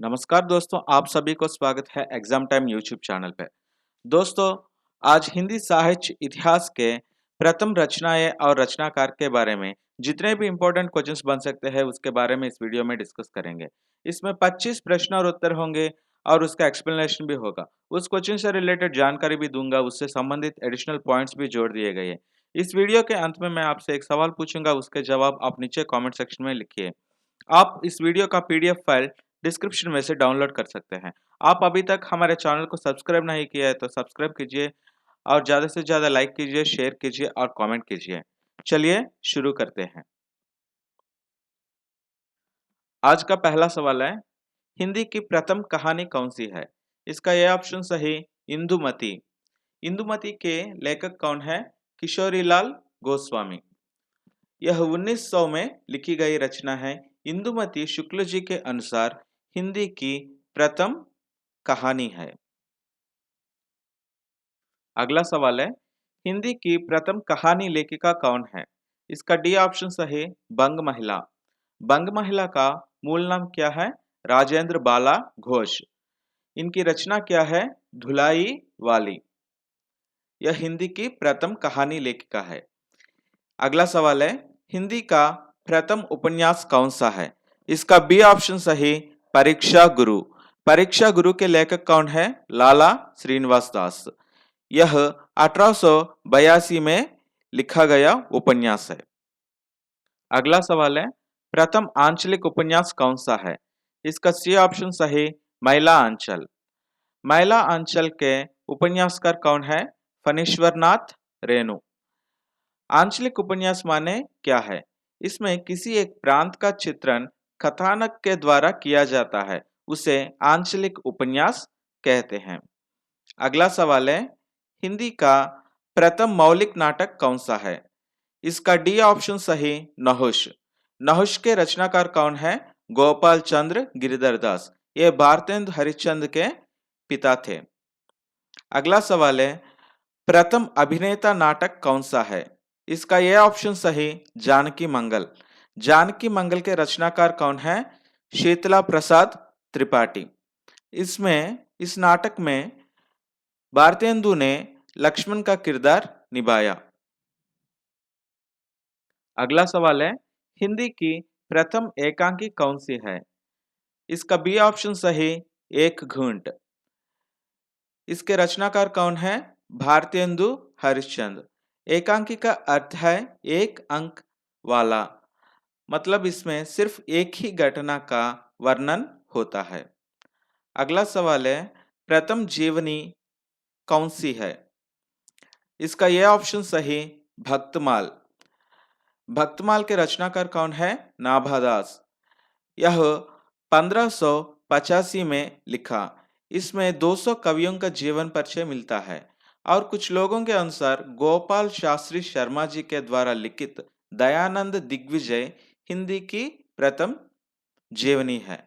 नमस्कार दोस्तों, आप सभी को स्वागत है एग्जाम टाइम यूट्यूब चैनल पे। दोस्तों, आज हिंदी साहित्य इतिहास के प्रथम रचनाएं और रचनाकार के बारे में जितने भी इम्पोर्टेंट क्वेश्चंस बन सकते हैं उसके बारे में इस वीडियो में डिस्कस करेंगे। इसमें 25 प्रश्न और उत्तर होंगे और उसका एक्सप्लेनेशन भी होगा। उस क्वेश्चन से रिलेटेड जानकारी भी दूंगा, उससे संबंधित एडिशनल पॉइंट्स भी जोड़ दिए गए हैं। इस वीडियो के अंत में मैं आपसे एक सवाल पूछूंगा, उसके जवाब आप नीचे कॉमेंट सेक्शन में लिखिए। आप इस वीडियो का पीडीएफ फाइल डिस्क्रिप्शन में से डाउनलोड कर सकते हैं। आप अभी तक हमारे चैनल को सब्सक्राइब नहीं किया है तो सब्सक्राइब कीजिए और ज़्यादा से ज़्यादा लाइक कीजिए, शेयर कीजिए और कमेंट कीजिए। चलिए शुरू करते हैं। आज का पहला सवाल है, हिंदी की प्रथम कहानी कौन सी है? इसका ये ऑप्शन सही, इंदुमती। इंदुमती के लेखक कौन है? किशोरीलाल गोस्वामी। यह 1900 में लिखी गई रचना है। इंदुमती शुक्ल जी के अनुसार हिंदी की प्रथम कहानी है। अगला सवाल है, हिंदी की प्रथम कहानी लेखिका कौन है? इसका डी ऑप्शन सही, बंग महिला। बंग महिला का मूल नाम क्या है? राजेंद्र बाला घोष। इनकी रचना क्या है? धुलाई वाली। यह हिंदी की प्रथम कहानी लेखिका है। अगला सवाल है, हिंदी का प्रथम उपन्यास कौन सा है? इसका बी ऑप्शन सही, परीक्षा गुरु। परीक्षा गुरु के लेखक कौन है? लाला श्रीनिवास दास। यह 1882 में लिखा गया उपन्यास है। अगला सवाल है, प्रथम आंचलिक उपन्यास कौन सा है? इसका सी ऑप्शन सही, महिला आंचल। महिला आंचल के उपन्यासकार कौन है? फणीश्वरनाथ रेणु। आंचलिक उपन्यास माने क्या है? इसमें किसी एक प्रांत का चित्रण कथानक के द्वारा किया जाता है, उसे आंचलिक उपन्यास कहते हैं। अगला सवाल है, हिंदी का प्रथम मौलिक नाटक कौन सा है? इसका डी ऑप्शन सही, नहुष। नहुष के रचनाकार कौन है? गोपाल चंद्र गिरिधर दास। ये भारतेंदु हरिश्चंद्र के पिता थे। अगला सवाल है, प्रथम अभिनेता नाटक कौन सा है? इसका यह ऑप्शन सही, जानकी मंगल। जानकी मंगल के रचनाकार कौन है? शीतला प्रसाद त्रिपाठी। इस नाटक में भारतेंदु ने लक्ष्मण का किरदार निभाया। अगला सवाल है, हिंदी की प्रथम एकांकी कौन सी है? इसका बी ऑप्शन सही, एक घूंट। इसके रचनाकार कौन है? भारतेंदु हरिश्चंद्र। एकांकी का अर्थ है एक अंक वाला, मतलब इसमें सिर्फ एक ही घटना का वर्णन होता है। अगला सवाल है, प्रथम जीवनी कौन सी है? इसका यह ऑप्शन सही, भक्तमाल। भक्तमाल के रचनाकार कौन है? नाभादास। यह 1585 में लिखा। इसमें 200 कवियों का जीवन परिचय मिलता है और कुछ लोगों के अनुसार गोपाल शास्त्री शर्मा जी के द्वारा लिखित दयानंद दिग्विजय हिंदी की प्रथम जीवनी है।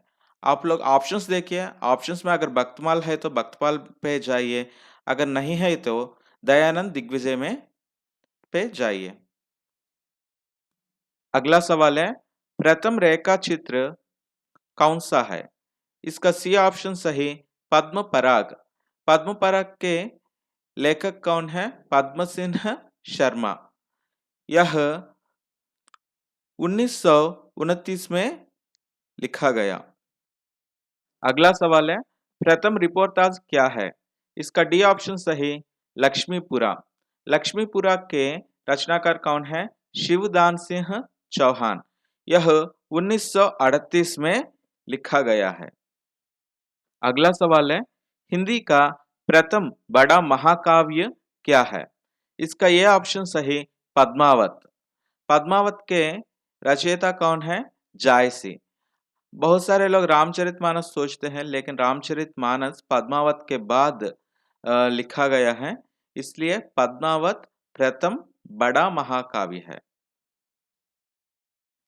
आप लोग ऑप्शंस देखिए, ऑप्शंस में अगर भक्तमाल है तो भक्तमाल पे जाइए, अगर नहीं है तो दयानंद दिग्विजय में पे जाइए। अगला सवाल है, प्रथम रेखा चित्र कौन सा है? इसका सी ऑप्शन सही, पद्म पराग। पद्म पराग के लेखक कौन है? पद्म सिंह शर्मा। यह 1929 में लिखा गया। अगला सवाल है, प्रथम रिपोर्टाज क्या है? इसका डी ऑप्शन सही, लक्ष्मीपुरा। लक्ष्मीपुरा के रचनाकार कौन है? शिवदान सिंह चौहान। यह 1938 में लिखा गया है। अगला सवाल है, हिंदी का प्रथम बड़ा महाकाव्य क्या है? इसका यह ऑप्शन सही, पद्मावत। पद्मावत के रचयिता कौन है? जायसी। बहुत सारे लोग रामचरितमानस सोचते हैं, लेकिन रामचरितमानस पद्मावत के बाद लिखा गया है, इसलिए पद्मावत प्रथम बड़ा महाकाव्य है।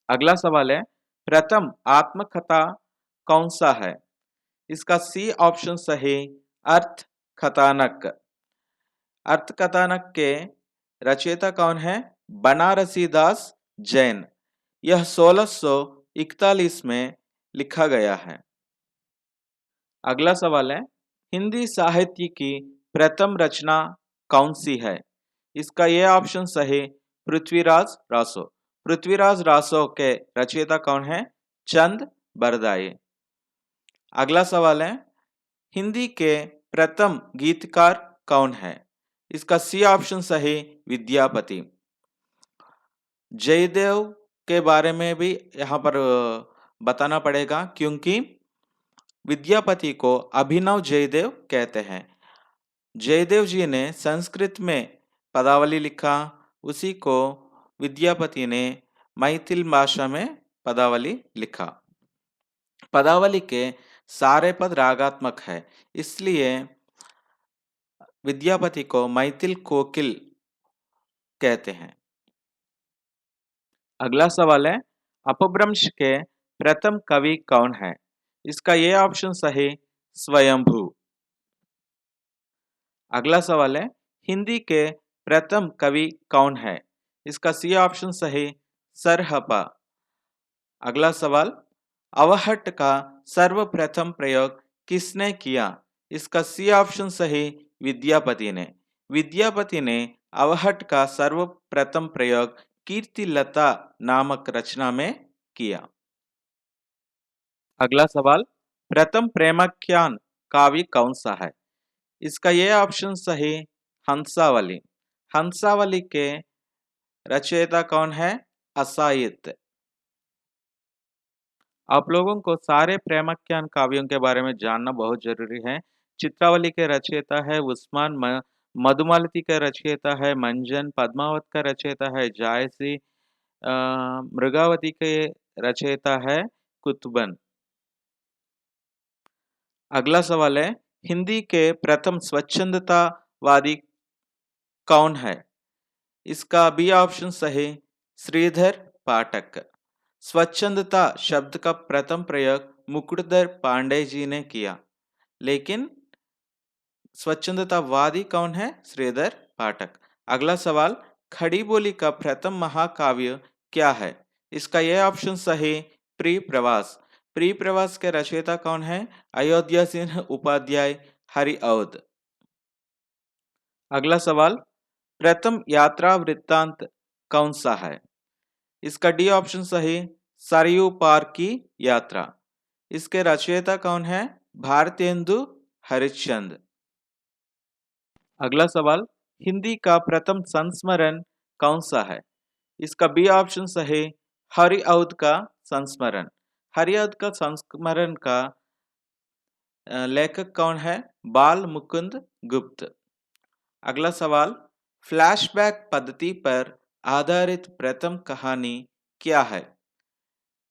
अगला सवाल है, प्रथम आत्मकथा कौन सा है? इसका सी ऑप्शन सही, अर्थ कथानक। अर्थ कथानक के रचयिता कौन है? बनारसी दास जैन। यह 1641 में लिखा गया है। अगला सवाल है, हिंदी साहित्य की प्रथम रचना कौन सी है? इसका ये ऑप्शन सही, पृथ्वीराज रासो। पृथ्वीराज रासो के रचयिता कौन है? चंद बरदाई। अगला सवाल है, हिंदी के प्रथम गीतकार कौन है? इसका सी ऑप्शन सही, विद्यापति। जयदेव के बारे में भी यहाँ पर बताना पड़ेगा, क्योंकि विद्यापति को अभिनव जयदेव कहते हैं। जयदेव जी ने संस्कृत में पदावली लिखा, उसी को विद्यापति ने मैथिल भाषा में पदावली लिखा। पदावली के सारे पद रागात्मक है, इसलिए विद्यापति को मैथिल कोकिल कहते हैं। अगला सवाल है, अपभ्रंश के प्रथम कवि कौन है? इसका ये ऑप्शन सही, स्वयंभू। अगला सवाल है, हिंदी के प्रथम कवि कौन है? इसका सी ऑप्शन सही, सरहपा। अगला सवाल, अवहट का सर्वप्रथम प्रयोग किसने किया? इसका सी ऑप्शन सही, विद्यापति ने। विद्यापति ने अवहट का सर्वप्रथम प्रयोग कीर्तिलता नामक रचना में किया। अगला सवाल, प्रथम प्रेमाख्यान काव्य कौन सा है? इसका ये ऑप्शन सही, हंसावली। हंसावली के रचयिता कौन है? असायित। आप लोगों को सारे प्रेमाख्यान काव्यों के बारे में जानना बहुत जरूरी है। चित्रावली के रचयिता है उस्मान, मधुमालती का रचयिता है मंजन, पद्मावत का रचयिता है जायसी, मृगावती के रचयिता है कुतुबन। अगला सवाल है, हिंदी के प्रथम स्वच्छंदतावादी कौन है? इसका बी ऑप्शन सही, श्रीधर पाठक। स्वच्छंदता शब्द का प्रथम प्रयोग मुकुटधर पांडे जी ने किया, लेकिन स्वच्छंदतावादी कौन है? श्रीधर पाठक। अगला सवाल, खड़ी बोली का प्रथम महाकाव्य क्या है? इसका यह ऑप्शन सही, प्री प्रवास। प्री प्रवास के रचयिता कौन है? अयोध्या सिंह उपाध्याय, हरिऔध। अगला सवाल, प्रथम यात्रा वृत्तांत कौन सा है? इसका डी ऑप्शन सही, सरयू पार की यात्रा। इसके रचयिता कौन है? भारतेंदु हरिश्चंद्र। अगला सवाल, हिंदी का प्रथम संस्मरण कौन सा है? इसका बी ऑप्शन सही, हरिऔध का संस्मरण। हरिऔध का संस्मरण का लेखक कौन है? बाल मुकुंद गुप्त। अगला सवाल, फ्लैशबैक पद्धति पर आधारित प्रथम कहानी क्या है?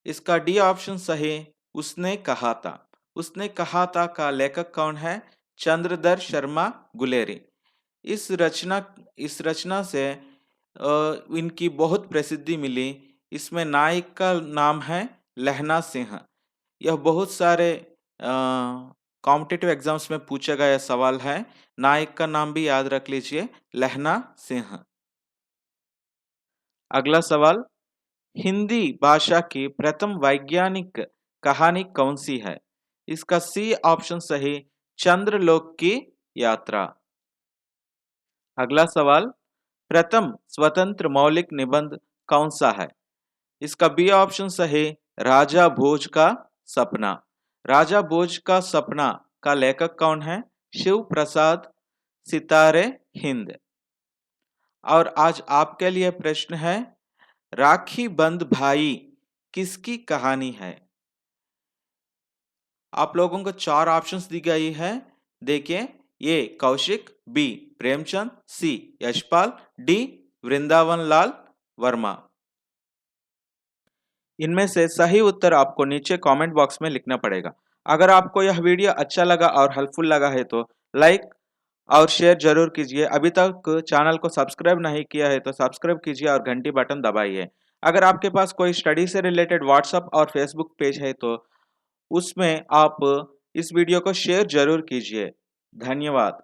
इसका डी ऑप्शन सही, उसने कहा था। उसने कहा था का लेखक कौन है? चंद्रधर शर्मा गुलेरी। इस रचना से इनकी बहुत प्रसिद्धि मिली। इसमें नायक का नाम है लहना सिंह। यह बहुत सारे कॉम्पिटिटिव एग्जाम्स में पूछा गया सवाल है। नायक का नाम भी याद रख लीजिए, लहना सिंह। अगला सवाल, हिंदी भाषा की प्रथम वैज्ञानिक कहानी कौन सी है? इसका सी ऑप्शन सही, चंद्रलोक की यात्रा। अगला सवाल, प्रथम स्वतंत्र मौलिक निबंध कौन सा है? इसका बी ऑप्शन सही, राजा भोज का सपना। राजा भोज का सपना का लेखक कौन है? शिव प्रसाद सितारे हिंद। और आज आपके लिए प्रश्न है, राखी बंध भाई किसकी कहानी है? आप लोगों को 4 ऑप्शंस दी गई है, देखिए। ए कौशिक, बी प्रेमचंद, सी यशपाल, डी वृंदावन लाल वर्मा। इनमें से सही उत्तर आपको नीचे कमेंट बॉक्स में लिखना पड़ेगा। अगर आपको यह वीडियो अच्छा लगा और हेल्पफुल लगा है तो लाइक और शेयर जरूर कीजिए। अभी तक चैनल को सब्सक्राइब नहीं किया है तो सब्सक्राइब कीजिए और घंटी बटन दबाइए। अगर आपके पास कोई स्टडी से रिलेटेड व्हाट्सएप और फेसबुक पेज है तो उसमें आप इस वीडियो को शेयर जरूर कीजिए। धन्यवाद।